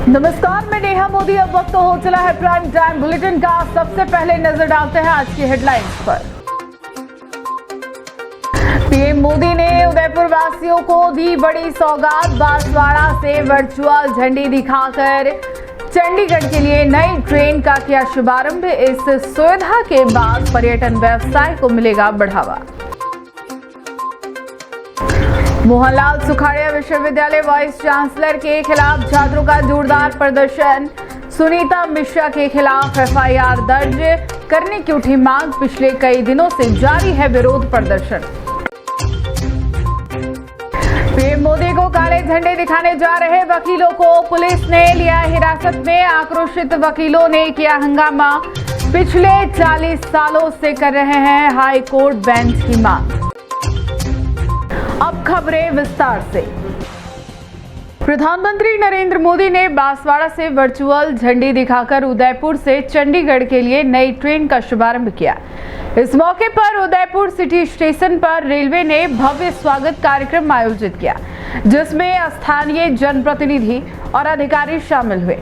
नमस्कार, मैं नेहा मोदी। अब वक्त हो चला है प्राइम टाइम बुलेटिन का। सबसे पहले नजर डालते हैं आज की हेडलाइंस पर। पीएम मोदी ने उदयपुर वासियों को दी बड़ी सौगात। बांसवाड़ा से वर्चुअल झंडी दिखाकर चंडीगढ़ के लिए नई ट्रेन का किया शुभारंभ। इस सुविधा के बाद पर्यटन व्यवसाय को मिलेगा बढ़ावा। मोहनलाल सुखाड़िया विश्वविद्यालय वाइस चांसलर के खिलाफ छात्रों का जोरदार प्रदर्शन। सुनीता मिश्रा के खिलाफ एफआईआर दर्ज करने की उठी मांग। पिछले कई दिनों से जारी है विरोध प्रदर्शन। पीएम मोदी को काले झंडे दिखाने जा रहे वकीलों को पुलिस ने लिया हिरासत में। आक्रोशित वकीलों ने किया हंगामा। पिछले 40 सालों से कर रहे हैं हाई कोर्ट बेंच की मांग। अब खबरें विस्तार से। प्रधानमंत्री नरेंद्र मोदी ने बांसवाड़ा से वर्चुअल झंडी दिखाकर उदयपुर से चंडीगढ़ के लिए नई ट्रेन का शुभारंभ किया। इस मौके पर उदयपुर सिटी स्टेशन पर रेलवे ने भव्य स्वागत कार्यक्रम आयोजित किया, जिसमें स्थानीय जनप्रतिनिधि और अधिकारी शामिल हुए।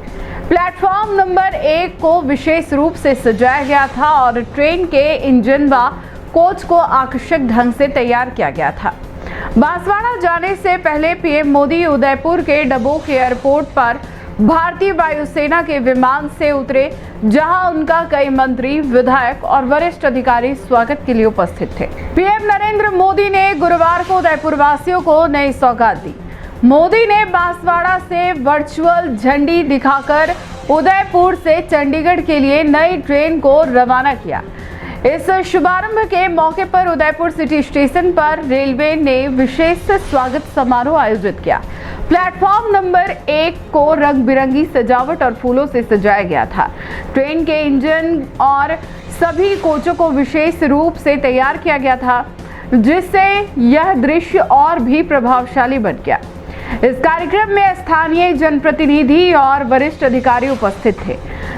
प्लेटफॉर्म नंबर 1 को विशेष रूप से सजाया गया था और ट्रेन के इंजन व कोच को आकर्षक ढंग से तैयार किया गया था। बांसवाड़ा जाने से पहले पीएम मोदी उदयपुर के डबोक एयरपोर्ट पर भारतीय वायुसेना के विमान से उतरे, जहां उनका कई मंत्री, विधायक और वरिष्ठ अधिकारी स्वागत के लिए उपस्थित थे। पीएम नरेंद्र मोदी ने गुरुवार को उदयपुर वासियों को नई सौगात दी। मोदी ने बांसवाड़ा से वर्चुअल झंडी दिखाकर उदयपुर से चंडीगढ़ के लिए नई ट्रेन को रवाना किया। इस शुभारंभ के मौके पर उदयपुर सिटी स्टेशन पर रेलवे ने विशेष स्वागत समारोह आयोजित किया। प्लेटफॉर्म नंबर 1 को रंग बिरंगी सजावट और फूलों से सजाया गया था। ट्रेन के इंजन और सभी कोचों को विशेष रूप से तैयार किया गया था, जिससे यह दृश्य और भी प्रभावशाली बन गया। इस कार्यक्रम में स्थानीय जनप्रतिनिधि और वरिष्ठ अधिकारी उपस्थित थे।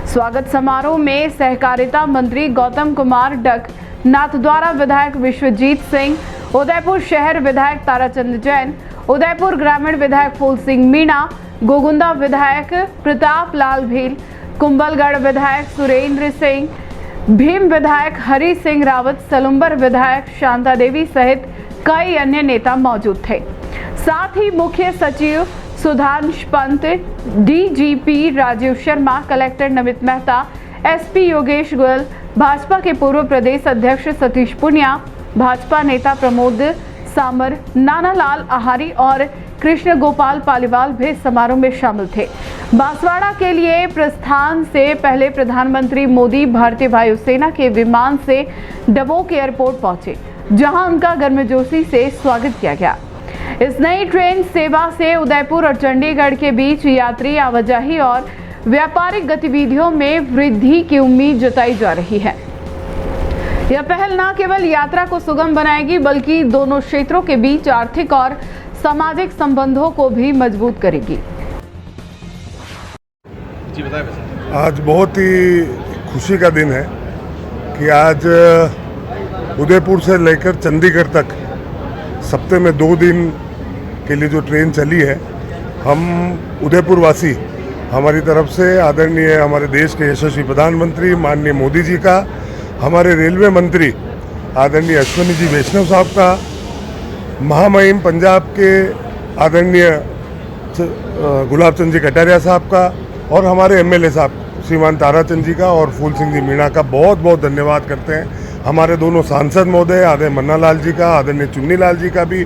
स्वागत समारोह में सहकारिता मंत्री गौतम कुमार डक, नाथद्वारा विधायक विश्वजीत सिंह, उदयपुर शहर विधायक ताराचंद जैन, उदयपुर ग्रामीण विधायक फूल सिंह मीणा, गोगुंदा विधायक प्रताप लाल भील, कुंभलगढ़ विधायक सुरेंद्र सिंह, भीम विधायक हरि सिंह रावत, सलुम्बर विधायक शांता देवी सहित कई अन्य नेता मौजूद थे। साथ ही मुख्य सचिव Sudhansh Pant, DGP Rajeev Sharma, collector Namit Mehta, SP Yogesh Goyal, Bhajpa के पूर्व प्रदेश अध्यक्ष सतीश पुनिया, भाजपा नेता प्रमोद सामर, नानालाल आहारी और कृष्ण गोपाल पालीवाल भी समारोह में शामिल थे। बांसवाड़ा के लिए प्रस्थान से पहले प्रधानमंत्री मोदी भारतीय वायुसेना के विमान से डबोक एयरपोर्ट पहुंचे, जहां उनका गर्मजोशी से स्वागत किया गया। इस नई ट्रेन सेवा से उदयपुर और चंडीगढ़ के बीच यात्री आवाजाही और व्यापारिक गतिविधियों में वृद्धि की उम्मीद जताई जा रही है। यह पहल न केवल यात्रा को सुगम बनाएगी, बल्कि दोनों क्षेत्रों के बीच आर्थिक और सामाजिक संबंधों को भी मजबूत करेगी। जी बताइए। आज बहुत ही खुशी का दिन है कि आज उदयपुर से लेकर चंडीगढ़ तक सप्ताह में 2 दिन के लिए जो ट्रेन चली है, हम उदयपुर वासी हमारी तरफ से आदरणीय हमारे देश के यशस्वी प्रधानमंत्री माननीय मोदी जी का, हमारे रेलवे मंत्री आदरणीय अश्विनी जी वैष्णव साहब का, महामहिम पंजाब के आदरणीय गुलाब चंद जी कटारिया साहब का और हमारे एमएलए साहब श्रीमान ताराचंद जी का और फूल सिंह जी मीणा का बहुत बहुत धन्यवाद करते हैं। हमारे दोनों सांसद महोदय आदरणीय मन्ना लाल जी का, आदरणीय चुन्नी लाल जी का भी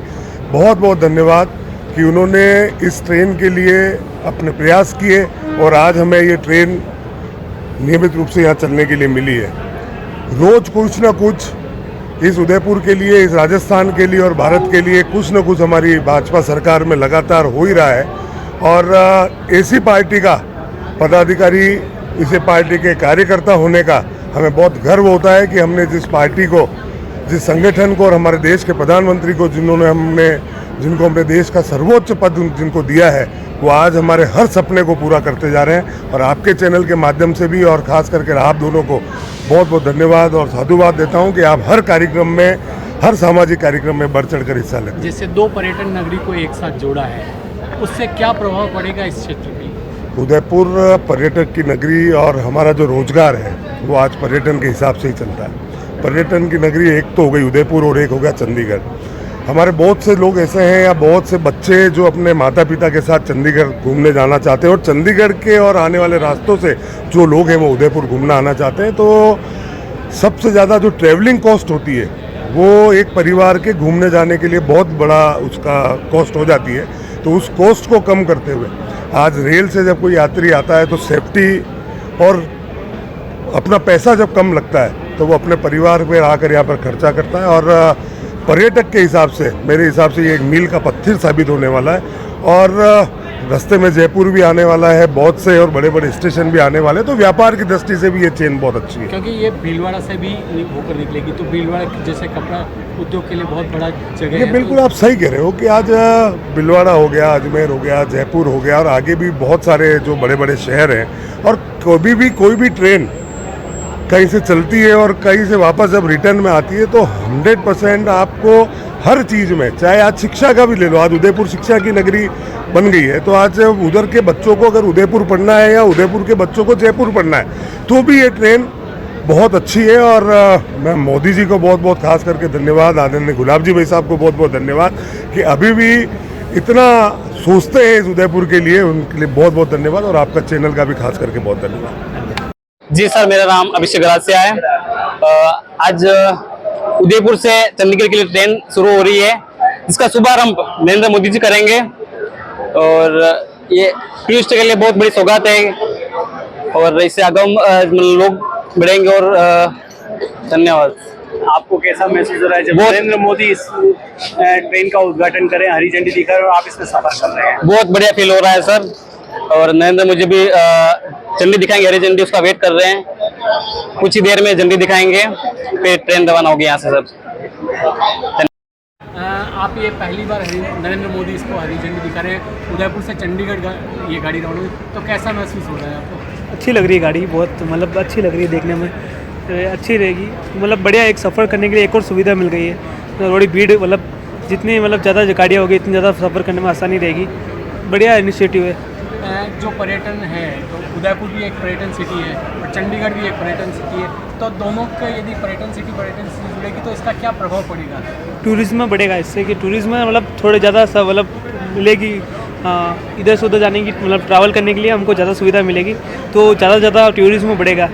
बहुत बहुत धन्यवाद कि उन्होंने इस ट्रेन के लिए अपने प्रयास किए और आज हमें ये ट्रेन नियमित रूप से यहाँ चलने के लिए मिली है। रोज कुछ न कुछ इस उदयपुर के लिए, इस राजस्थान के लिए और भारत के लिए कुछ न कुछ हमारी भाजपा सरकार में लगातार हो ही रहा है और ऐसी पार्टी का पदाधिकारी, इसी पार्टी के कार्यकर्ता होने का हमें बहुत गर्व होता है कि हमने जिस पार्टी को, जिस संगठन को और हमारे देश के प्रधानमंत्री को जिनको हमने देश का सर्वोच्च पद जिनको दिया है, वो आज हमारे हर सपने को पूरा करते जा रहे हैं। और आपके चैनल के माध्यम से भी और खास करके आप दोनों को बहुत बहुत धन्यवाद और साधुवाद देता हूं कि आप हर कार्यक्रम में, हर सामाजिक कार्यक्रम में बढ़ चढ़ कर हिस्सा लेते हैं। जैसे 2 पर्यटन नगरी को एक साथ जोड़ा है, उससे क्या प्रभाव पड़ेगा इस क्षेत्र पे? उदयपुर पर्यटक की नगरी और हमारा जो रोजगार है वो आज पर्यटन के हिसाब से ही चलता है। पर्यटन की नगरी एक तो हो गई उदयपुर और एक हो गया चंडीगढ़। हमारे बहुत से लोग ऐसे हैं या बहुत से बच्चे जो अपने माता पिता के साथ चंडीगढ़ घूमने जाना चाहते हैं और चंडीगढ़ के और आने वाले रास्तों से जो लोग हैं वो उदयपुर घूमना आना चाहते हैं। तो सबसे ज़्यादा जो ट्रैवलिंग कॉस्ट होती है वो एक परिवार के घूमने जाने के लिए बहुत बड़ा उसका कॉस्ट हो जाती है। तो उस कॉस्ट को कम करते हुए आज रेल से जब कोई यात्री आता है तो सेफ्टी और अपना पैसा जब कम लगता है तो वो अपने परिवार में आकर यहाँ पर खर्चा करता है। और पर्यटक के हिसाब से मेरे हिसाब से ये एक मील का पत्थर साबित होने वाला है। और रास्ते में जयपुर भी आने वाला है बहुत से और बड़े बड़े स्टेशन भी आने वाले हैं। तो व्यापार की दृष्टि से भी ये चेन बहुत अच्छी है, क्योंकि ये भीलवाड़ा से भी होकर निकलेगी। तो भीलवाड़ा जैसे कपड़ा उद्योग के लिए बहुत बड़ा जगह ये है। बिल्कुल आप सही कह रहे हो कि आज भीलवाड़ा हो गया, अजमेर हो गया, जयपुर हो गया और आगे भी बहुत सारे जो बड़े बड़े शहर हैं। और कोई भी ट्रेन कहीं से चलती है और कहीं से वापस जब रिटर्न में आती है तो 100% आपको हर चीज़ में, चाहे आज शिक्षा का भी ले लो, आज उदयपुर शिक्षा की नगरी बन गई है। तो आज उधर के बच्चों को अगर उदयपुर पढ़ना है या उदयपुर के बच्चों को जयपुर पढ़ना है तो भी ये ट्रेन बहुत अच्छी है। और मैं मोदी जी को बहुत बहुत खास करके धन्यवाद, आदरणीय गुलाब जी भाई साहब को बहुत बहुत धन्यवाद कि अभी भी इतना सोचते हैं इस उदयपुर के लिए, उनके लिए बहुत बहुत धन्यवाद। और आपका चैनल का भी खास करके बहुत धन्यवाद। जी सर, मेरा नाम अभिषेक गरासिया है। आज उदयपुर से चंडीगढ़ के लिए ट्रेन शुरू हो रही है जिसका शुभारंभ नरेंद्र मोदी जी करेंगे और ये टूरिस्ट के लिए बहुत बड़ी सौगात है और इससे आगम लोग बढ़ेंगे। और धन्यवाद। आपको कैसा महसूस हो रहा है जब नरेंद्र मोदी इस ट्रेन का उद्घाटन करें, हरी झंडी दिखाकर, और आप इसमें सफर कर रहे हैं? बहुत बढ़िया फील हो रहा है सर। और नरेंद्र मुझे भी झंडी दिखाएंगे, हरी झंडी, उसका वेट कर रहे हैं। कुछ ही देर में झंडी दिखाएंगे, फिर ट्रेन रवाना होगी यहाँ से सर। आप ये पहली बार नरेंद्र मोदी इसको हरी झंडी दिखा रहे हैं, उदयपुर से चंडीगढ़ ये गाड़ी रवाना हुई, तो कैसा महसूस हो रहा है आपको? अच्छी लग रही है गाड़ी, बहुत मतलब अच्छी लग रही है, देखने में अच्छी रहेगी। मतलब बढ़िया, एक सफ़र करने के लिए एक और सुविधा मिल गई है। थोड़ी भीड़ मतलब जितनी मतलब ज़्यादा गाड़ियाँ होगी इतनी ज़्यादा सफ़र करने में आसानी रहेगी। बढ़िया इनिशिएटिव है। जो पर्यटन है तो उदयपुर भी एक पर्यटन सिटी है और चंडीगढ़ भी एक पर्यटन सिटी है, तो दोनों का यदि पर्यटन सिटी जुड़ेगी तो इसका क्या प्रभाव पड़ेगा? टूरिज्म बढ़ेगा इससे, कि टूरिज्म मतलब थोड़े ज़्यादा सब मतलब मिलेगी। इधर से उधर जाने की मतलब ट्रैवल करने के लिए हमको ज़्यादा सुविधा मिलेगी, तो ज़्यादा से ज़्यादा टूरिज्म बढ़ेगा।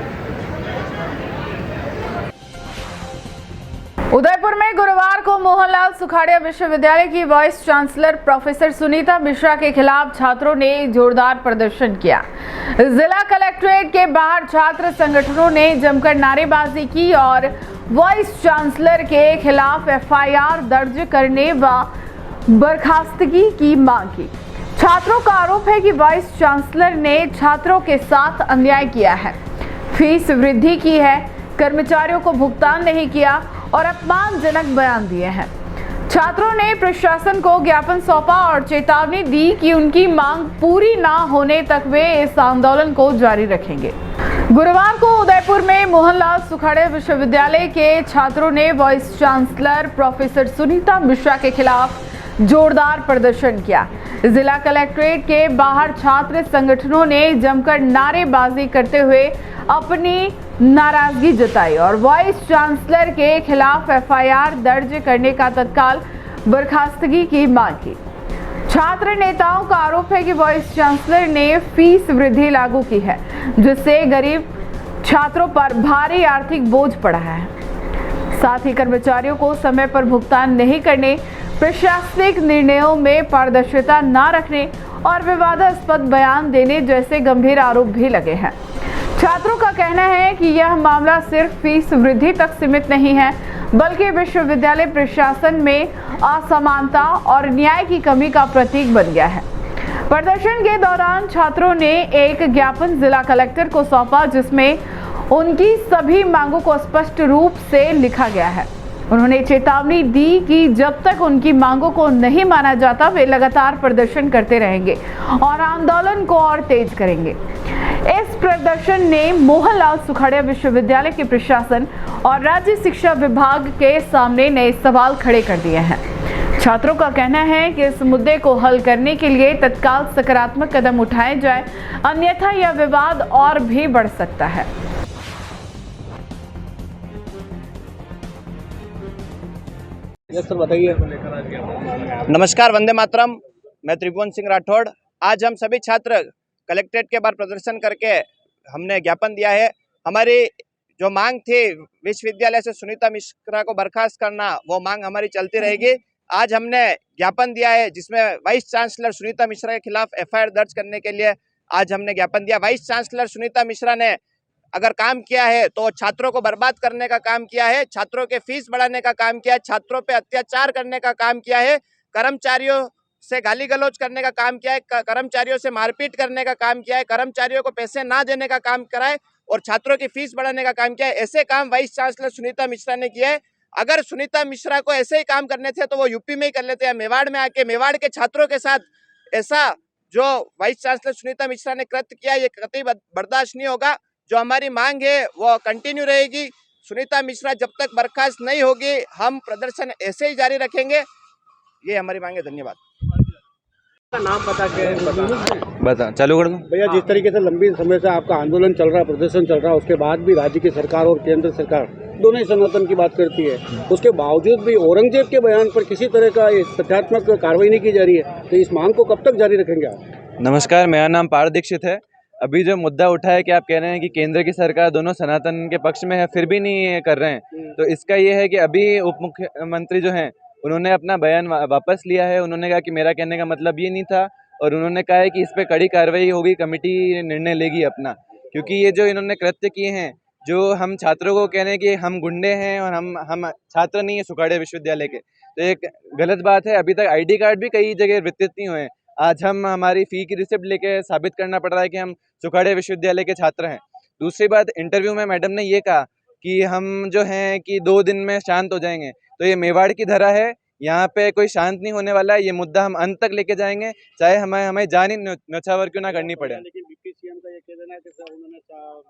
उदयपुर में गुरुवार को मोहनलाल सुखाड़िया विश्वविद्यालय की vice chancellor professor Sunita Mishra के खिलाफ छात्रों ने जोरदार प्रदर्शन किया। जिला कलेक्ट्रेट के बाहर छात्र संगठनों ने जमकर नारेबाजी की और वाइस चांसलर के खिलाफ एफआईआर दर्ज करने व बर्खास्तगी की मांग की। छात्रों का आरोप है कि वाइस चांसलर ने छात्रों के साथ अन्याय किया है, फीस वृद्धि की है, कर्मचारियों को भुगतान नहीं किया और अपमानजनक बयान दिए हैं। छात्रों ने प्रशासन को ज्ञापन सौंपा और चेतावनी दी कि उनकी मांग पूरी ना होने तक वे इस आंदोलन को जारी रखेंगे। गुरुवार को उदयपुर में मोहनलाल सुखाड़िया विश्वविद्यालय के छात्रों ने vice chancellor professor Sunita Mishra के खिलाफ जोरदार प्रदर्शन किया। जिला कलेक्ट्रेट के बाहर छात्र संगठनों ने जमकर नारेबाजी करते हुए अपनी नाराजगी जताई और वाइस चांसलर के खिलाफ एफआईआर दर्ज करने का तत्काल बर्खास्तगी की मांग की। छात्र नेताओं का आरोप है कि वाइस चांसलर ने फीस वृद्धि लागू की है, जिससे गरीब छात्रों पर भारी आर्थिक बोझ पड़ा है। साथ ही कर्मचारियों को समय पर भुगतान नहीं करने, प्रशासनिक निर्णयों में पारदर्शिता न रखने और विवादास्पद बयान देने जैसे गंभीर आरोप भी लगे हैं। छात्रों का कहना है कि यह मामला सिर्फ फीस वृद्धि तक सीमित नहीं है, बल्कि विश्वविद्यालय प्रशासन में असमानता और न्याय की कमी का प्रतीक बन गया है। प्रदर्शन के दौरान छात्रों ने एक ज्ञापन जिला कलेक्टर को सौंपा, जिसमें उनकी सभी मांगों को स्पष्ट रूप से लिखा गया है। उन्होंने चेतावनी दी कि जब तक उनकी मांगों को नहीं माना जाता वे लगातार प्रदर्शन करते रहेंगे और आंदोलन को और तेज करेंगे। इस प्रदर्शन ने मोहनलाल सुखाड़िया विश्वविद्यालय के प्रशासन और राज्य शिक्षा विभाग के सामने नए सवाल खड़े कर दिए हैं। छात्रों का कहना है कि इस मुद्दे को हल करने के लिए तत्काल सकारात्मक कदम उठाए जाए, अन्यथा यह विवाद और भी बढ़ सकता है। सर बताइए। नमस्कार, वंदे मातरम। मैं त्रिभुवन सिंह राठौड़। आज हम सभी छात्र कलेक्ट्रेट के बाहर प्रदर्शन करके हमने ज्ञापन दिया है। हमारी जो मांग थी विश्वविद्यालय से सुनीता मिश्रा को बर्खास्त करना, वो मांग हमारी चलती रहेगी। आज हमने ज्ञापन दिया है जिसमें वाइस चांसलर सुनीता मिश्रा के खिलाफ एफआईआर दर्ज करने के लिए आज हमने ज्ञापन दिया। वाइस चांसलर सुनीता मिश्रा ने अगर काम किया है तो छात्रों को बर्बाद करने का काम किया है, छात्रों के फीस बढ़ाने का काम किया है, छात्रों पे अत्याचार करने का काम किया है, कर्मचारियों से गाली गलौज करने का काम किया है, कर्मचारियों से मारपीट करने का काम किया है, कर्मचारियों को पैसे ना देने का काम करा है और छात्रों की फीस बढ़ाने का काम किया है। ऐसे काम वाइस चांसलर सुनीता मिश्रा ने किया है। अगर सुनीता मिश्रा को ऐसे ही काम करने थे तो वो यूपी में ही कर लेते हैं, मेवाड़ में आके मेवाड़ के छात्रों के साथ ऐसा जो वाइस चांसलर सुनीता मिश्रा ने कृत्य किया, ये कतई बर्दाश्त नहीं होगा। जो हमारी मांग है वो कंटिन्यू रहेगी। सुनीता मिश्रा जब तक बर्खास्त नहीं होगी हम प्रदर्शन ऐसे ही जारी रखेंगे। ये हमारी मांग है। धन्यवाद। नाम बता के बता चालू कर दूं। भैया, जिस तरीके से लंबी समय से आपका आंदोलन चल रहा है, प्रदर्शन चल रहा है, उसके बाद भी राज्य की सरकार और केंद्र सरकार दोनों ही सनातन की बात करती है, उसके बावजूद भी औरंगजेब के बयान पर किसी तरह का तथ्यात्मक कार्रवाई नहीं की जा रही है, तो इस मांग को कब तक जारी रखेंगे आप? नमस्कार, मेरा नाम पार्थ दीक्षित है। अभी जो मुद्दा उठा है कि आप कह रहे हैं कि केंद्र की सरकार दोनों सनातन के पक्ष में है, फिर भी नहीं कर रहे हैं, तो इसका ये है कि अभी उप मुख्यमंत्री जो हैं उन्होंने अपना बयान वापस लिया है। उन्होंने कहा कि मेरा कहने का मतलब ये नहीं था और उन्होंने कहा है कि इस पे कड़ी कार्रवाई होगी, कमेटी निर्णय लेगी अपना। क्योंकि ये जो इन्होंने कृत्य किए हैं, जो हम छात्रों को कह रहे हैं कि हम गुंडे हैं और हम छात्र नहीं है सुखाड़े विश्वविद्यालय के, तो एक गलत बात है। अभी तक आईडी कार्ड भी कई जगह वितरित नहीं हुए हैं। आज हम हमारी फ़ी की रिसिप्ट लेके साबित करना पड़ रहा है कि हम सुखाड़े विश्वविद्यालय के छात्र हैं। दूसरी बात, इंटरव्यू में मैडम ने ये कहा कि हम जो हैं कि 2 दिन में शांत हो जाएंगे, तो ये मेवाड़ की धरा है, यहाँ पे कोई शांत नहीं होने वाला है। ये मुद्दा हम अंत तक लेके जाएंगे, चाहे हमें जान ही न्यौछावर क्यों ना करनी पड़े। लेकिन डिप्टी सीएम का ये कह देना है कि सर उन्होंने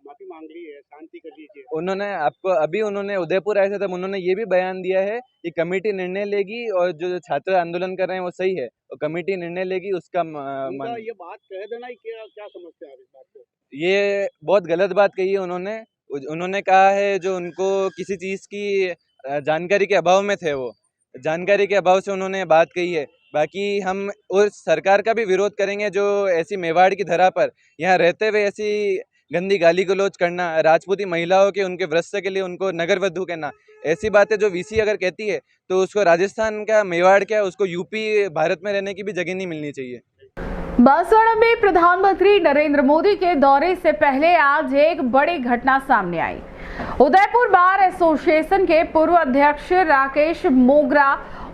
माफी मांग ली है, शांति कर लीजिए। उन्होंने आपको अभी उन्होंने उदयपुर आए थे तब उन्होंने ये भी बयान दिया है कि कमेटी निर्णय लेगी और जो छात्र आंदोलन कर रहे हैं वो सही है और कमेटी निर्णय लेगी उसका ये बात कह देना ही क्या समझते हैं आप इस बात को? ये बहुत गलत बात कही है उन्होंने कहा है जो उनको किसी चीज़ की जानकारी के अभाव में थे, वो जानकारी के अभाव से उन्होंने बात कही है। बाकी हम उस सरकार का भी विरोध करेंगे जो ऐसी मेवाड़ की धरा पर यहाँ रहते हुए ऐसी गंदी गाली गलौज करना, राजपूती महिलाओं के उनके व्रत के लिए उनको नगर वधू कहना, ऐसी बातें जो वीसी अगर कहती है तो उसको राजस्थान का मेवाड़ क्या, उसको यूपी भारत में रहने की भी जगह नहीं मिलनी चाहिए। बांसवाड़ा में प्रधानमंत्री नरेंद्र मोदी के दौरे से पहले आज एक बड़ी घटना सामने आई। उदयपुर बार एसोसिएशन के पूर्व अध्यक्ष राकेश मोगरा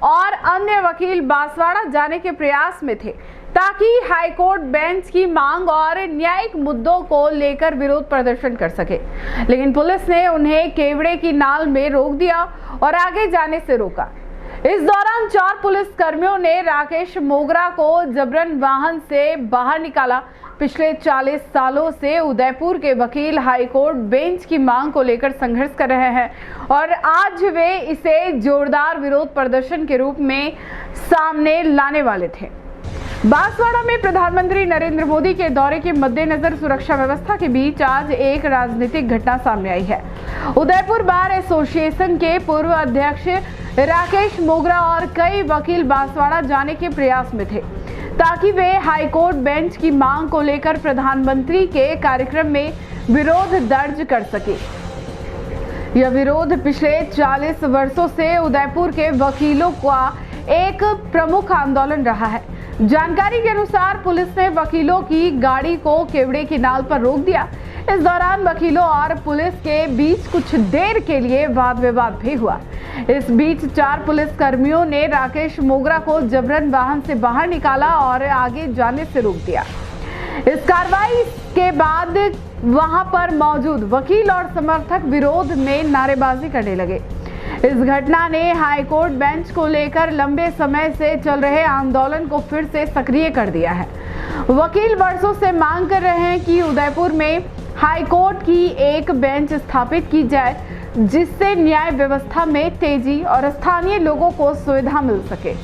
और अन्य वकील बांसवाड़ा जाने के प्रयास में थे ताकि हाईकोर्ट बेंच की मांग और न्यायिक मुद्दों को लेकर विरोध प्रदर्शन कर सके, लेकिन पुलिस ने उन्हें केवड़े की नाल में रोक दिया और आगे जाने से रोका। इस दौरान 4 पुलिस कर्मियों ने राकेश मोगरा को जबरन वाहन से बाहर निकाला। पिछले 40 सालों से उदयपुर के वकील हाईकोर्ट बेंच की मांग को लेकर संघर्ष कर रहे हैं और आज वे इसे जोरदार विरोध प्रदर्शन के रूप में सामने लाने वाले थे। बांसवाड़ा में प्रधानमंत्री नरेंद्र मोदी के दौरे के मद्देनजर सुरक्षा व्यवस्था के बीच आज एक राजनीतिक घटना सामने आई है। उदयपुर बार एसोसिएशन के पूर्व अध्यक्ष राकेश मोगरा और कई वकील बांसवाड़ा जाने के प्रयास में थे ताकि वे हाईकोर्ट बेंच की मांग को लेकर प्रधानमंत्री के कार्यक्रम में विरोध दर्ज कर सके। यह विरोध पिछले 40 वर्षों से उदयपुर के वकीलों का एक प्रमुख आंदोलन रहा है। जानकारी के अनुसार पुलिस ने वकीलों की गाड़ी को केवड़े की नाल पर रोक दिया। इस दौरान वकीलों और पुलिस के बीच कुछ देर के लिए वाद विवाद भी हुआ। इस बीच 4 पुलिस कर्मियों ने राकेश मोगरा को जबरन वाहन से बाहर निकाला और आगे जाने से रोक दिया। इस कार्रवाई के बाद वहां पर मौजूद वकील और समर्थक विरोध में नारेबाजी करने लगे। इस घटना ने हाईकोर्ट बेंच को लेकर लंबे समय से चल रहे आंदोलन को फिर से सक्रिय कर दिया है। वकील वर्षों से मांग कर रहे हैं कि उदयपुर में हाईकोर्ट की एक बेंच स्थापित की जाए जिससे न्याय व्यवस्था में तेजी और स्थानीय लोगों को सुविधा मिल सके।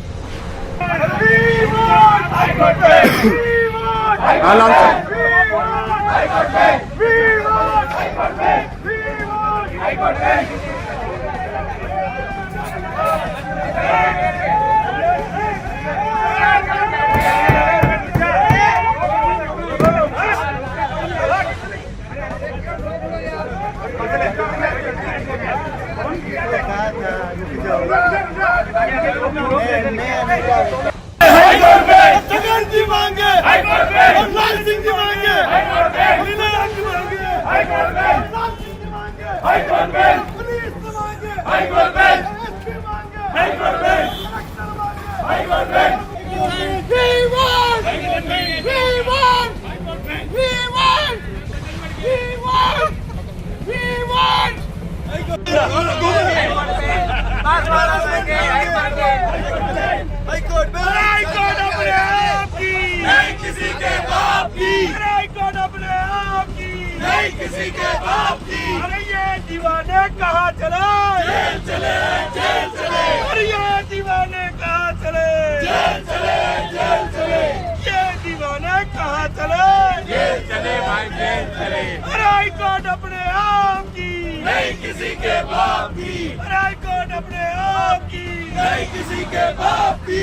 दीवाने कहाँ चले जेल चले जेल चले अरे ये दीवाने कहाँ चले जेल चले जेल चले ये दीवाने कहाँ चले जेल चले भाई जेल चले अरे हाई कोर्ट अपने आप की नहीं किसी के बाप की अरे हाई कोर्ट अपने आप की नहीं किसी के बाप की।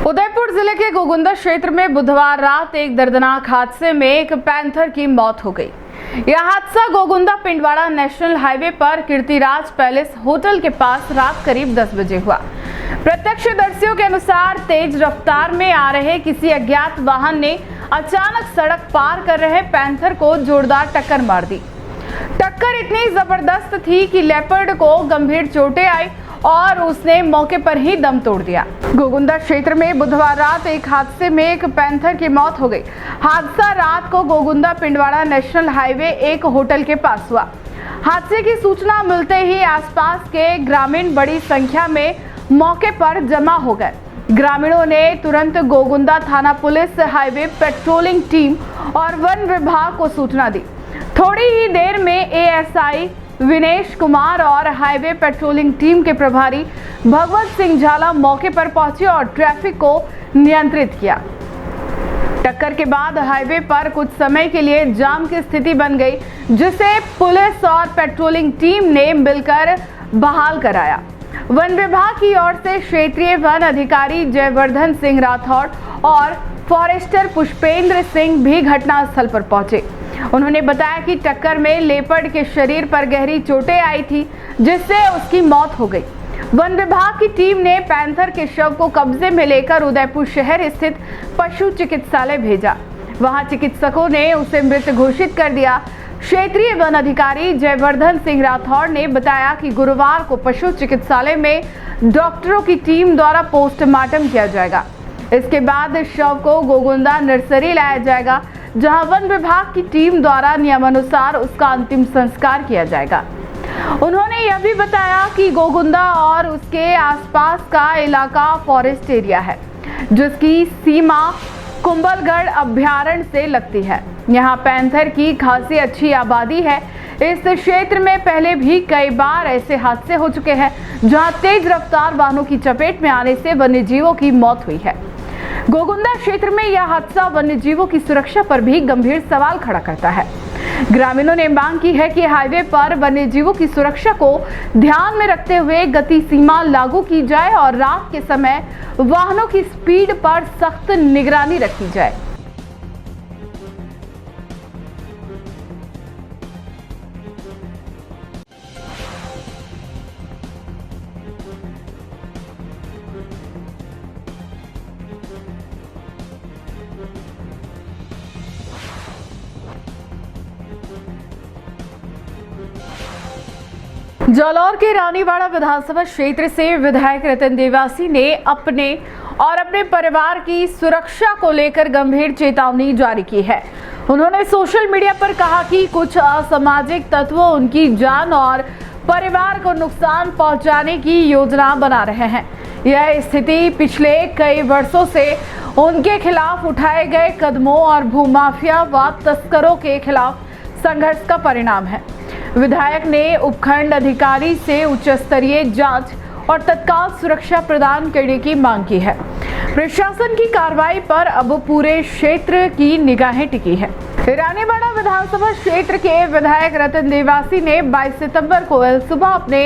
उदयपुर जिले के गोगुंदा क्षेत्र में बुधवार रात एक दर्दनाक हादसे में एक पैंथर की मौत हो गई। यह हादसा गोगुंदा पिंडवाड़ा नेशनल हाईवे पर कीर्तिराज पैलेस होटल के पास रात करीब 10 बजे हुआ। प्रत्यक्षदर्शियों के अनुसार तेज रफ्तार में आ रहे किसी अज्ञात वाहन ने अचानक सड़क पार कर रहे पैंथर को जोरदार टक्कर मार दी। टक्कर इतनी जबरदस्त थी कि लेपर्ड को गंभीर चोटें आई और उसने मौके पर ही दम तोड़ दिया। गोगुंदा क्षेत्र में बुधवार रात एक हादसे में एक पैंथर की मौत हो गई। हादसा रात को गोगुंदा पिंडवाड़ा नेशनल हाईवे एक होटल के पास हुआ। हादसे की सूचना मिलते ही आसपास के ग्रामीण बड़ी संख्या में मौके पर जमा हो गए। ग्रामीणों ने तुरंत गोगुंदा थाना पुलिस, हाईवे पेट्रोलिंग टीम और वन विभाग को सूचना दी। थोड़ी ही देर में एएसआई विनेश कुमार और हाईवे पेट्रोलिंग टीम के प्रभारी भगवत सिंह झाला मौके पर पहुंचे और ट्रैफिक को नियंत्रित किया। टक्कर के बाद हाईवे पर कुछ समय के लिए जाम की स्थिति बन गई, जिसे पुलिस और पेट्रोलिंग टीम ने मिलकर बहाल कराया। वन विभाग की ओर से क्षेत्रीय वन अधिकारी जयवर्धन सिंह राठौड़ और फॉरेस्टर पुष्पेंद्र सिंह भी घटनास्थल पर पहुंचे। उन्होंने बताया कि टक्कर में लेपर्ड के शरीर पर गहरी चोटें आई थी, जिससे उसकी मौत हो गई। वन विभाग की टीम ने पैंथर के शव को कब्जे में लेकर उदयपुर शहर स्थित पशु चिकित्सालय भेजा। वहां चिकित्सकों ने उसे मृत घोषित कर दिया। क्षेत्रीय वन अधिकारी जयवर्धन सिंह राठौड़ ने बताया कि गुरुवार को पशु चिकित्सालय में डॉक्टरों की टीम द्वारा पोस्टमार्टम किया जाएगा। इसके बाद शव को गोगुंदा नर्सरी लाया जाएगा, जहां वन विभाग की टीम द्वारा नियमानुसार उसका अंतिम संस्कार किया जाएगा। उन्होंने यह भी बताया कि गोगुंदा और उसके आसपास का इलाका फॉरेस्ट एरिया है, जिसकी सीमा कुंभलगढ़ अभ्यारण्य से लगती है। यहाँ पैंथर की खासी अच्छी आबादी है। इस क्षेत्र में पहले भी कई बार ऐसे हादसे हो चुके हैं, जहाँ तेज रफ्तार वाहनों की चपेट में आने से वन्यजीवों की मौत हुई है। गोगुंदा क्षेत्र में यह हादसा वन्यजीवों की सुरक्षा पर भी गंभीर सवाल खड़ा करता है। ग्रामीणों ने मांग की है कि हाईवे पर वन्यजीवों की सुरक्षा को ध्यान में रखते हुए गति सीमा लागू की जाए और रात के समय वाहनों की स्पीड पर सख्त निगरानी रखी जाए। जालौर के रानीवाड़ा विधानसभा क्षेत्र से विधायक रतन देवासी ने अपने परिवार की सुरक्षा को लेकर गंभीर चेतावनी जारी की है। उन्होंने सोशल मीडिया पर कहा कि कुछ असामाजिक तत्व उनकी जान और परिवार को नुकसान पहुंचाने की योजना बना रहे हैं। यह स्थिति पिछले कई वर्षों से उनके खिलाफ उठाए गए कदमों और भूमाफिया व तस्करों के खिलाफ संघर्ष का परिणाम है। विधायक ने उपखंड अधिकारी से उच्च स्तरीय जांच और तत्काल सुरक्षा प्रदान करने की मांग की है। प्रशासन की कार्रवाई पर अब पूरे क्षेत्र की निगाहें टिकी है। रानीवाड़ा विधानसभा क्षेत्र के विधायक रतन देवासी ने 22 सितंबर को सुबह अपने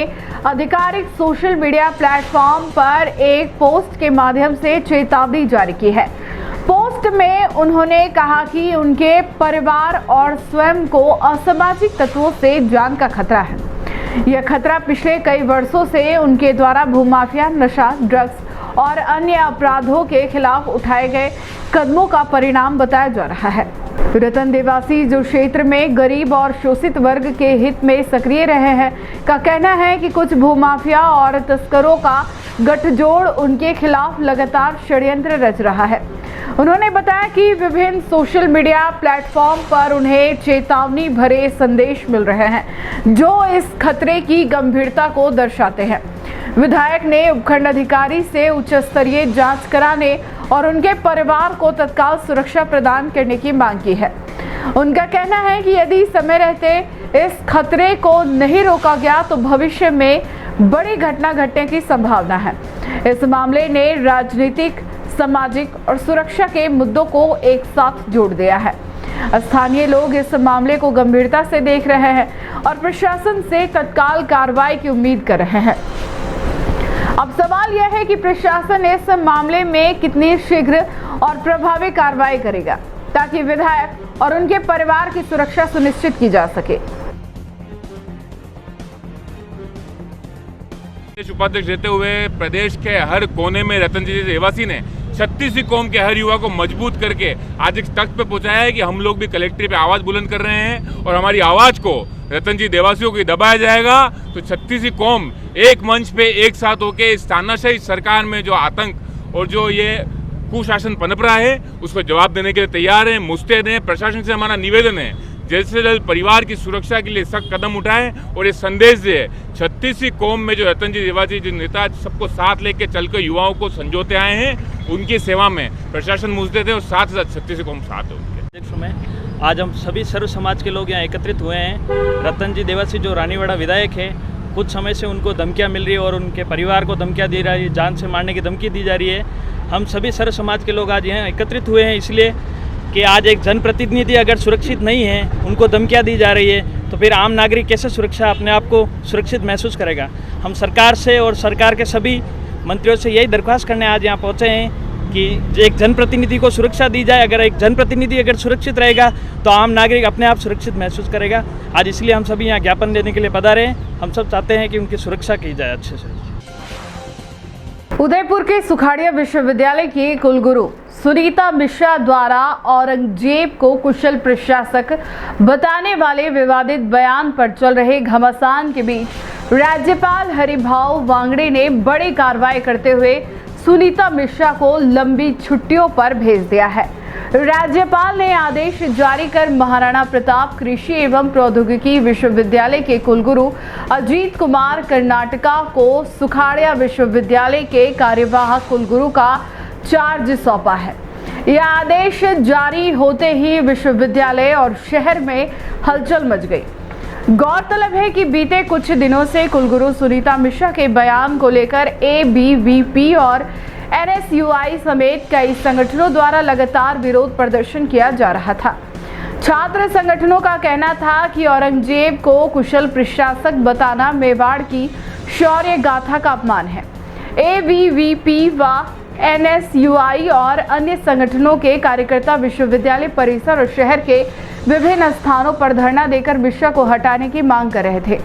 आधिकारिक सोशल मीडिया प्लेटफॉर्म पर एक पोस्ट के माध्यम से चेतावनी जारी की है। पोस्ट में उन्होंने कहा कि उनके परिवार और स्वयं को असामाजिक तत्वों से जान का खतरा है। यह खतरा पिछले कई वर्षों से उनके द्वारा भूमाफिया, नशा, ड्रग्स और अन्य अपराधों के खिलाफ उठाए गए कदमों का परिणाम बताया जा रहा है। रतन देवासी, जो क्षेत्र में गरीब और शोषित वर्ग के हित में सक्रिय रहे हैं, का कहना है कि कुछ भूमाफिया और तस्करों का गठजोड़ उनके खिलाफ लगातार षड्यंत्र रच रहा है। उन्होंने बताया कि विभिन्न सोशल मीडिया प्लेटफॉर्म पर उन्हें चेतावनी भरे संदेश मिल रहे हैं जो इस खतरे की गंभीरता को दर्शाते हैं। विधायक ने उपखंड अधिकारी से उच्च स्तरीय जांच कराने और उनके परिवार को तत्काल सुरक्षा प्रदान करने की मांग की है। उनका कहना है कि यदि समय रहते इस खतरे को नहीं रोका गया तो भविष्य में बड़ी घटना घटने की संभावना है। इस मामले ने राजनीतिक, सामाजिक और सुरक्षा के मुद्दों को एक साथ जोड़ दिया है। स्थानीय लोग इस मामले को गंभीरता से देख रहे हैं और प्रशासन से तत्काल कार्रवाई की उम्मीद कर रहे हैं। अब सवाल यह है कि प्रशासन इस मामले में कितनी शीघ्र और प्रभावी कार्रवाई करेगा ताकि विधायक और उनके परिवार की सुरक्षा सुनिश्चित की जा सके। उपाध्यक्ष रहते हुए प्रदेश के हर कोने में रतन जी देवासी ने 36वीं कौम के हर युवा को मजबूत करके आज एक तख्त पे पहुंचाया है कि हम लोग भी कलेक्ट्रेट पे आवाज बुलंद कर रहे हैं और हमारी आवाज को रतन जी देवासियों को दबाया जाएगा तो 36वीं कौम एक मंच पे एक साथ होके इस तानाशाही सरकार में जो आतंक और जो ये कुशासन पनप रहा है उसको जवाब देने के लिए तैयार है, मुस्तैद हैं। प्रशासन से हमारा निवेदन है जल्द से जल्द परिवार की सुरक्षा के लिए सख्त कदम उठाएं और ये संदेश दे 36वीं कौम में जो रतन जी देवासी जो नेता सबको साथ लेके चलकर युवाओं को संजोते आए हैं उनकी सेवा में प्रशासन मुस्तैद है और साथ ही साथ 36वीं कौम साथ है उनके। आज हम सभी सर्व समाज के लोग यहाँ एकत्रित हुए हैं। रतन जी देवासी जो रानीवाड़ा विधायक है, कुछ समय से उनको धमकियाँ मिल रही है और उनके परिवार को धमकियाँ दी रही है, जान से मारने की धमकी दी जा रही है। हम सभी सर्व समाज के लोग आज यहाँ एकत्रित हुए हैं इसलिए कि आज एक जनप्रतिनिधि अगर सुरक्षित नहीं है, उनको धमकियाँ दी जा रही है, तो फिर आम नागरिक कैसे सुरक्षा अपने आप को सुरक्षित महसूस करेगा। हम सरकार से और सरकार के सभी मंत्रियों से यही दरख्वास्त करने आज यहाँ पहुँचे हैं कि एक जनप्रतिनिधि को सुरक्षा दी जाए। अगर एक जनप्रतिनिधि अगर सुरक्षित रहेगा तो आम नागरिक अपने आप सुरक्षित महसूस करेगा। आज इसलिए हम सभी यहाँ ज्ञापन देने के लिए पधारे हैं। हम सब चाहते हैं कि उनकी सुरक्षा की जाए अच्छे से। उदयपुर के सुखाड़िया विश्वविद्यालय की कुलगुरु सुनीता मिश्रा द्वारा औरंगजेब को कुशल प्रशासक बताने वाले विवादित बयान पर चल रहे घमासान के बीच राज्यपाल हरिभाऊ वांगड़े ने बड़ी कार्रवाई करते हुए सुनीता मिश्रा को लंबी छुट्टियों पर भेज दिया है। राज्यपाल ने आदेश जारी कर महाराणा प्रताप कृषि एवं प्रौद्योगिकी विश्वविद्यालय के कुलगुरु अजीत कुमार कर्नाटका को सुखाड़िया विश्वविद्यालय के कार्यवाहक कुलगुरु का चार्ज सौंपा है। यह आदेश जारी होते ही विश्वविद्यालय और शहर में हलचल मच गई। गौरतलब है कि बीते कुछ दिनों से कुलगुरु सुनीता मिश्रा के बयान को लेकर ABVP और NSUI समेत कई संगठनों द्वारा लगातार विरोध प्रदर्शन किया जा रहा था। छात्र संगठनों का कहना था कि औरंगजेब को कुशल प्रशासक बताना मेवाड़ की शौर्य गाथा का अपमान है। ABVP व NSUI और अन्य संगठनों के कार्यकर्ता विश्वविद्यालय परिसर और शहर के विभिन्न स्थानों पर धरना देकर मिश्रा को हटाने की मांग कर रहे थे।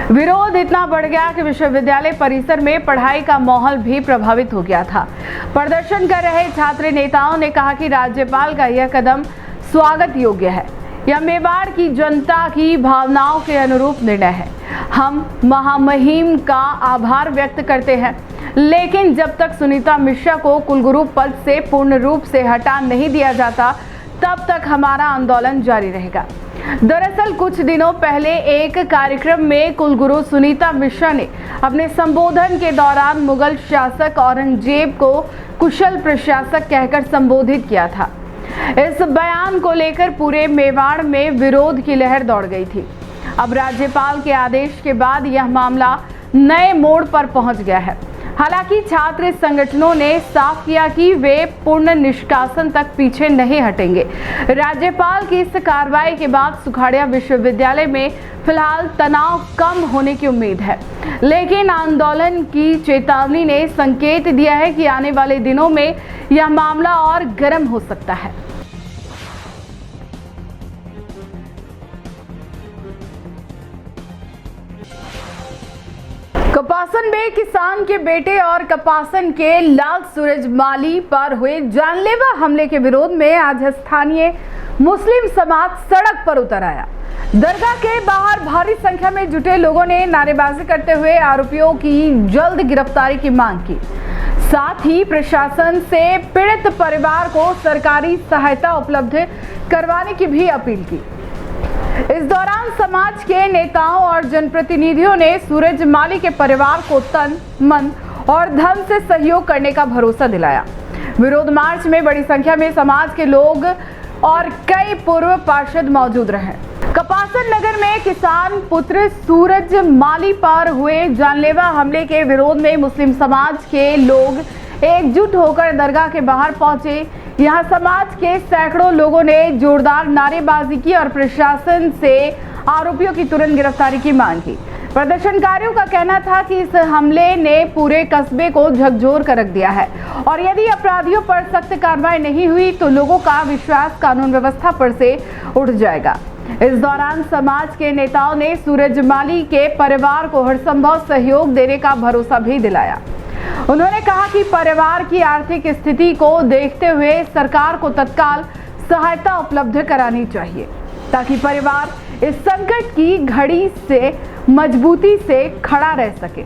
विरोध इतना बढ़ गया कि विश्वविद्यालय परिसर में पढ़ाई का माहौल भी प्रभावित हो गया था। प्रदर्शन कर रहे छात्र नेताओं ने कहा कि राज्यपाल का यह कदम स्वागत योग्य है। यह मेवाड़ की जनता की भावनाओं के अनुरूप निर्णय है। हम महामहिम का आभार व्यक्त करते हैं, लेकिन जब तक सुनीता मिश्रा को कुलगुरु पद से पूर्ण रूप से हटा नहीं दिया जाता तब तक हमारा आंदोलन जारी रहेगा। दरअसल कुछ दिनों पहले एक कार्यक्रम में कुलगुरु सुनीता मिश्रा ने अपने संबोधन के दौरान मुगल शासक औरंगजेब को कुशल प्रशासक कहकर संबोधित किया था। इस बयान को लेकर पूरे मेवाड़ में विरोध की लहर दौड़ गई थी। अब राज्यपाल के आदेश के बाद यह मामला नए मोड़ पर पहुंच गया है। हालांकि छात्र संगठनों ने साफ किया कि वे पूर्ण निष्कासन तक पीछे नहीं हटेंगे। राज्यपाल की इस कार्रवाई के बाद सुखाड़िया विश्वविद्यालय में फिलहाल तनाव कम होने की उम्मीद है, लेकिन आंदोलन की चेतावनी ने संकेत दिया है कि आने वाले दिनों में यह मामला और गर्म हो सकता है। कपासन में किसान के बेटे और कपासन के लाल सूरजमाली पर हुए जानलेवा हमले के विरोध में आज स्थानीय मुस्लिम समाज सड़क पर उतर आया। दरगाह के बाहर भारी संख्या में जुटे लोगों ने नारेबाजी करते हुए आरोपियों की जल्द गिरफ्तारी की मांग की। साथ ही प्रशासन से पीड़ित परिवार को सरकारी सहायता उपलब्ध करवाने की भी अपील की। इस दौरान समाज के नेताओं और जनप्रतिनिधियों ने सूरजमाली के परिवार को तन, मन और धन से सहयोग करने का भरोसा दिलाया। विरोध मार्च में बड़ी संख्या में समाज के लोग और कई पूर्व पार्षद मौजूद रहे। कपासन नगर में किसान पुत्र सूरजमाली पर हुए जानलेवा हमले के विरोध में मुस्लिम समाज के लोग एकजुट होकर दरगाह के बाहर पहुंचे। यहां समाज के सैकड़ों लोगों ने जोरदार नारेबाजी की और प्रशासन से आरोपियों की तुरंत गिरफ्तारी की मांग की। प्रदर्शनकारियों का कहना था कि इस हमले ने पूरे कस्बे को झकझोर कर रख दिया है और यदि अपराधियों पर सख्त कार्रवाई नहीं हुई तो लोगों का विश्वास कानून व्यवस्था पर से उठ जाएगा। इस दौरान समाज के नेताओं ने सूरजमाली के परिवार को हर संभव सहयोग देने का भरोसा भी दिलाया। उन्होंने कहा कि परिवार की आर्थिक स्थिति को देखते हुए सरकार को तत्काल सहायता उपलब्ध करानी चाहिए ताकि परिवार इस संकट की घड़ी से मजबूती से खड़ा रह सके।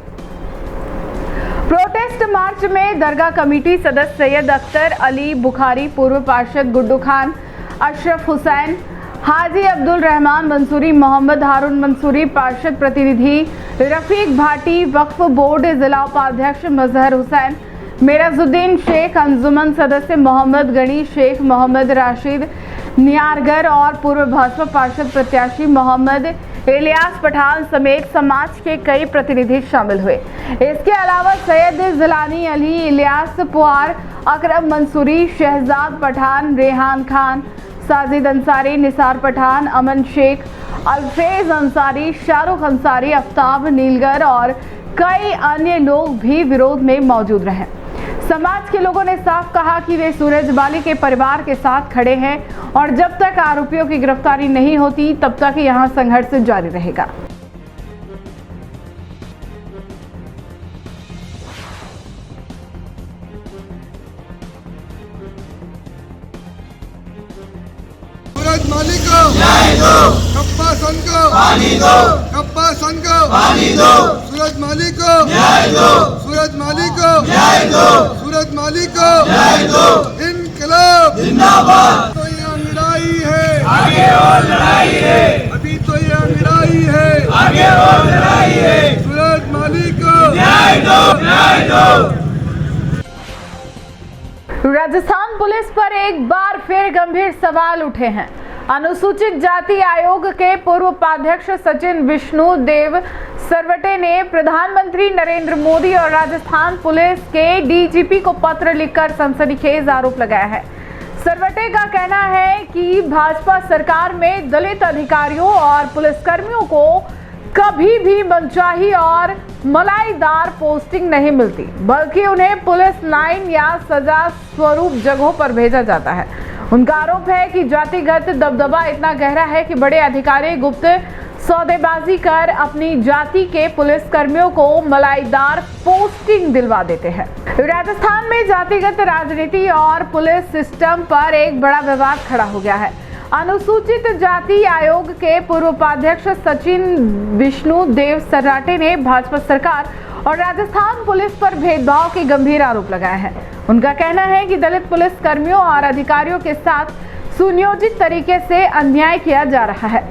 प्रोटेस्ट मार्च में दरगाह कमेटी सदस्य सैयद अख्तर अली बुखारी, पूर्व पार्षद गुड्डू खान, अशरफ हुसैन, हाजी अब्दुल रहमान मंसूरी, मोहम्मद हारून मंसूरी, पार्षद प्रतिनिधि रफीक भाटी, वक्फ बोर्ड जिला उपाध्यक्ष मजहर हुसैन, मेराजुद्दीन शेख, अंजुमन सदस्य मोहम्मद गनी शेख, मोहम्मद राशिद नियारगर और पूर्व भाजपा पार्षद प्रत्याशी मोहम्मद इलियास पठान समेत समाज के कई प्रतिनिधि शामिल हुए। इसके अलावा सैयद जिलानी अली, इलियास पुआर, अकरम मंसूरी, शहजाद पठान, रेहान खान, साजिद अंसारी, निसार पठान, अमन शेख, अल्फेज अंसारी, शाहरुख अंसारी, आफ्ताब नीलगर और कई अन्य लोग भी विरोध में मौजूद रहे। समाज के लोगों ने साफ कहा कि वे सूरजमाली के परिवार के साथ खड़े हैं और जब तक आरोपियों की गिरफ्तारी नहीं होती तब तक यहां संघर्ष जारी रहेगा। सूरजमाली को न्याय दो, कप्पासन को पानी दो, कप्पासन को पानी दो, सूरजमाली को न्याय दो, सूरजमाली को न्याय दो, सूरजमाली को न्याय दो। इनकलाब जिंदाबाद। तो ये लड़ाई है, आगे और लड़ाई है, अभी तो ये लड़ाई है, आगे और लड़ाई है। सूरजमाली को न्याय दो, न्याय दो। राजस्थान पुलिस पर एक बार फिर गंभीर सवाल उठे हैं। अनुसूचित जाति आयोग के पूर्व उपाध्यक्ष सचिन विष्णुदेव सरवटे ने प्रधानमंत्री नरेंद्र मोदी और राजस्थान पुलिस के डीजीपी को पत्र लिखकर सनसनीखेज आरोप लगाया है। सरवटे का कहना है कि भाजपा सरकार में दलित अधिकारियों और पुलिसकर्मियों को कभी भी मनचाही और मलाईदार पोस्टिंग नहीं मिलती, बल्कि उन्हें पुलिस लाइन या सजा स्वरूप जगहों पर भेजा जाता है। उनका आरोप है कि जातिगत दबदबा इतना गहरा है कि बड़े अधिकारी गुप्त सौदेबाजी कर अपनी जाति के पुलिस कर्मियों को मलाईदार पोस्टिंग दिलवा देते हैं। राजस्थान में जातिगत राजनीति और पुलिस सिस्टम पर एक बड़ा विवाद खड़ा हो गया है। अनुसूचित जाति आयोग के पूर्व उपाध्यक्ष सचिन विष्णुदेव सरवटे ने भाजपा सरकार और राजस्थान पुलिस पर भेदभाव के गंभीर आरोप लगाए हैं। उनका कहना है कि दलित पुलिस कर्मियों और अधिकारियों के साथ सुनियोजित तरीके से अन्याय किया जा रहा है।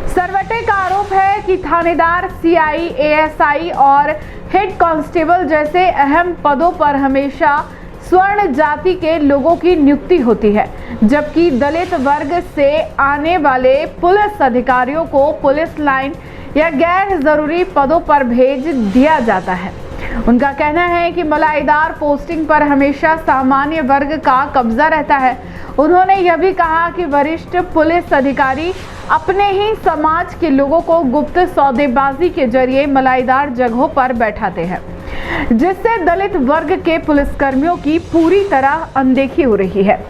सरवटे का आरोप है कि थानेदार, सीआई, एएसआई और हेड कांस्टेबल जैसे अहम पदों पर हमेशा स्वर्ण जाति के लोगों की नियुक्ति होती है, जबकि दलित वर्ग से आने वाले पुलिस अधिकारियों को पुलिस लाइन या गैर जरूरी पदों पर भेज दिया जाता है। उनका कहना है कि मलाईदार पोस्टिंग पर हमेशा सामान्य वर्ग का कब्जा रहता है। उन्होंने यह भी कहा कि वरिष्ठ पुलिस अधिकारी अपने ही समाज के लोगों को गुप्त सौदेबाजी के जरिए मलाईदार जगहों पर बैठाते हैं, जिससे दलित वर्ग के पुलिसकर्मियों की पूरी तरह अनदेखी हो रही है।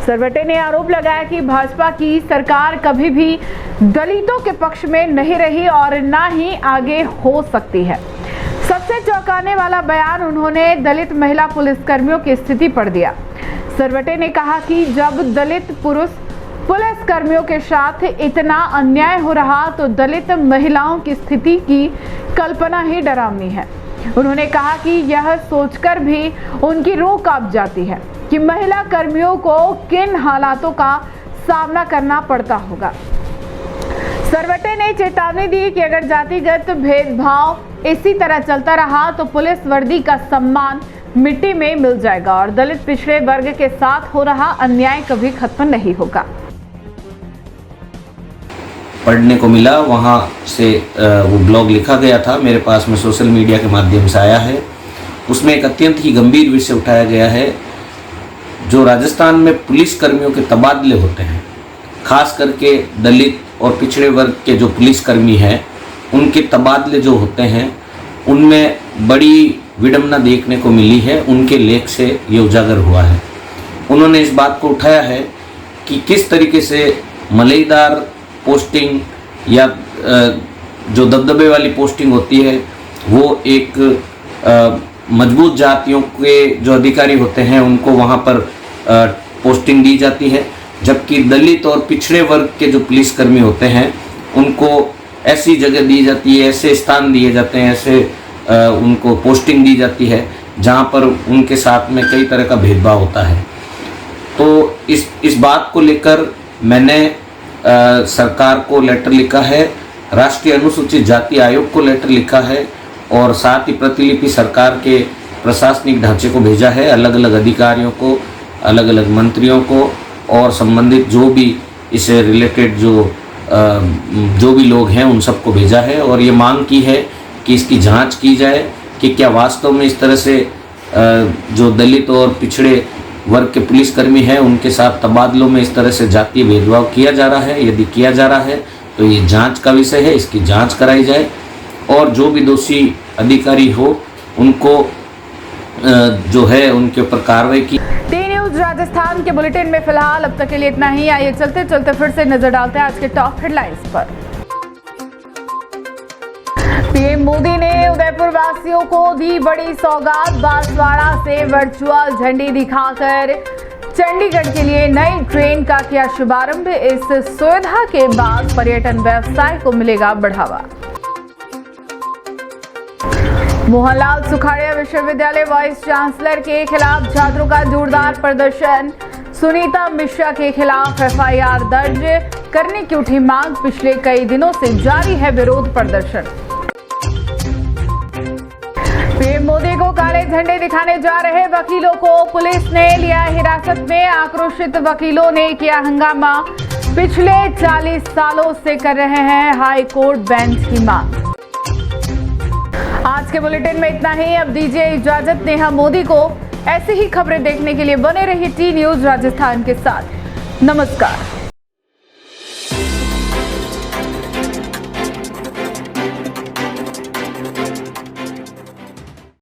सरवटे ने आरोप लगाया कि भाजपा की सरकार कभी भी दलितों के पक्ष में नहीं रही और ना ही आगे हो सकती है। सबसे चौंकाने वाला बयान उन्होंने दलित महिला पुलिसकर्मियों की स्थिति पर दिया। सरवटे ने कहा कि जब दलित पुरुष पुलिसकर्मियों के साथ इतना अन्याय हो रहा तो दलित महिलाओं की स्थिति की कल्पना ही डरावनी है। उन्होंने कहा कि यह सोचकर भी उनकी रूह कांप जाती है कि महिला कर्मियों को किन हालातों का सामना करना पड़ता होगा। सरवटे ने चेतावनी दी कि अगर जातिगत भेदभाव इसी तरह चलता रहा तो पुलिस वर्दी का सम्मान मिट्टी में मिल जाएगा और दलित पिछड़े वर्ग के साथ हो रहा अन्याय कभी खत्म नहीं होगा। पढ़ने को मिला, वहाँ से वो ब्लॉग लिखा गया था, मेरे पास में सोशल मीडिया के माध्यम से आया है। उसमें एक अत्यंत ही गंभीर विषय उठाया गया है। जो राजस्थान में पुलिस कर्मियों के तबादले होते हैं, खास करके दलित और पिछड़े वर्ग के जो पुलिसकर्मी हैं उनके तबादले जो होते हैं उनमें बड़ी विडंबना देखने को मिली है। उनके लेख से ये उजागर हुआ है। उन्होंने इस बात को उठाया है कि किस तरीके से मलाईदार पोस्टिंग या जो दबदबे वाली पोस्टिंग होती है वो एक मजबूत जातियों के जो अधिकारी होते हैं उनको वहाँ पर पोस्टिंग दी जाती है, जबकि दलित और पिछड़े वर्ग के जो पुलिसकर्मी होते हैं उनको ऐसी जगह दी जाती है, ऐसे स्थान दिए जाते हैं, ऐसे उनको पोस्टिंग दी जाती है जहाँ पर उनके साथ में कई तरह का भेदभाव होता है। तो इस बात को लेकर मैंने सरकार को लेटर लिखा है, राष्ट्रीय अनुसूचित जाति आयोग को लेटर लिखा है और साथ ही प्रतिलिपि सरकार के प्रशासनिक ढांचे को भेजा है, अलग अलग अधिकारियों को, अलग अलग मंत्रियों को और संबंधित जो भी इससे रिलेटेड जो भी लोग हैं उन सबको भेजा है और ये मांग की है कि इसकी जांच की जाए कि क्या वास्तव में इस तरह से जो दलित और पिछड़े वर्ग के पुलिसकर्मी हैं उनके साथ तबादलों में इस तरह से जातीय भेदभाव किया जा रहा है। यदि किया जा रहा है तो ये जांच का विषय है, इसकी जांच कराई जाए और जो भी दोषी अधिकारी हो उनको जो है उनके ऊपर कार्रवाई की। टी न्यूज राजस्थान के बुलेटिन में फिलहाल अब तक के लिए इतना ही। आइए चलते चलते फिर से नजर डालते हैं आज के टॉप हेडलाइंस पर। पीएम मोदी ने उदयपुर वासियों को दी बड़ी सौगात। बांसवाड़ा से वर्चुअल झंडी दिखाकर चंडीगढ़ के लिए नई ट्रेन का किया शुभारंभ। इस सुविधा के बाद पर्यटन व्यवसाय को मिलेगा बढ़ावा। मोहनलाल सुखाड़िया विश्वविद्यालय वाइस चांसलर के खिलाफ छात्रों का जोरदार प्रदर्शन। सुनीता मिश्रा के खिलाफ एफआईआर दर्ज करने की उठी मांग। पिछले कई दिनों से जारी है विरोध प्रदर्शन। पीएम मोदी को काले झंडे दिखाने जा रहे वकीलों को पुलिस ने लिया हिरासत में। आक्रोशित वकीलों ने किया हंगामा। पिछले 40 सालों से कर रहे हैं हाई कोर्ट बेंच की मांग। आज के बुलेटिन में इतना ही। अब दीजिए इजाजत नेहा मोदी को। ऐसी ही खबरें देखने के लिए बने रहिए टी न्यूज राजस्थान के साथ। नमस्कार।